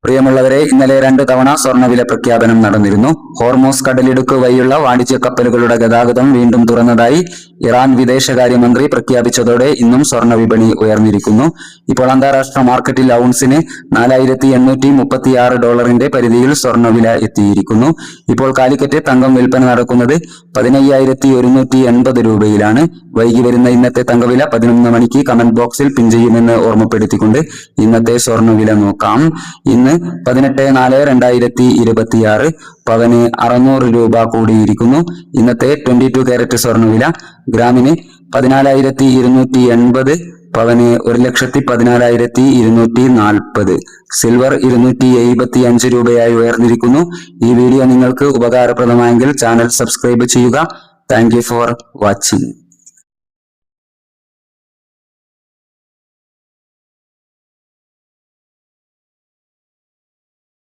പ്രിയമുള്ളവരെ, ഇന്നലെ 2 തവണ സ്വർണ്ണവില പ്രഖ്യാപനം നടന്നിരുന്നു. ഹോർമൂസ് കടലിടുക്ക് വഴിയുള്ള വാണിജ്യ കപ്പലുകളുടെ ഗതാഗതം വീണ്ടും തുറന്നതായി ഇറാൻ വിദേശകാര്യമന്ത്രി പ്രഖ്യാപിച്ചതോടെ ഇന്നും സ്വർണ്ണ വിപണി ഉയർന്നിരിക്കുന്നു. ഇപ്പോൾ അന്താരാഷ്ട്ര മാർക്കറ്റിൽ ഔൺസിന് $4,836 പരിധിയിൽ സ്വർണ്ണവില എത്തിയിരിക്കുന്നു. ഇപ്പോൾ കാലിക്കറ്റ് തങ്കം വിൽപ്പന നടക്കുന്നത് 15,180 രൂപയിലാണ്. വൈകി വരുന്ന ഇന്നത്തെ തങ്കവില 11 മണിക്ക് കമന്റ് ബോക്സിൽ പിൻ ചെയ്യുമെന്ന് ഓർമ്മപ്പെടുത്തിക്കൊണ്ട് ഇന്നത്തെ സ്വർണ്ണവില നോക്കാം. ഇന്ന് 18/4/2026 പവന് 600 രൂപ കൂടിയിരിക്കുന്നു. ഇന്നത്തെ 22 കാരറ്റ് സ്വർണ്ണവില ഗ്രാമിന് 14,280, പവന് 1,14,240. സിൽവർ 275 രൂപയായി ഉയർന്നിരിക്കുന്നു. ഈ വീഡിയോ നിങ്ങൾക്ക് ഉപകാരപ്രദമായെങ്കിൽ ചാനൽ സബ്സ്ക്രൈബ് ചെയ്യുക. Thank you for watching.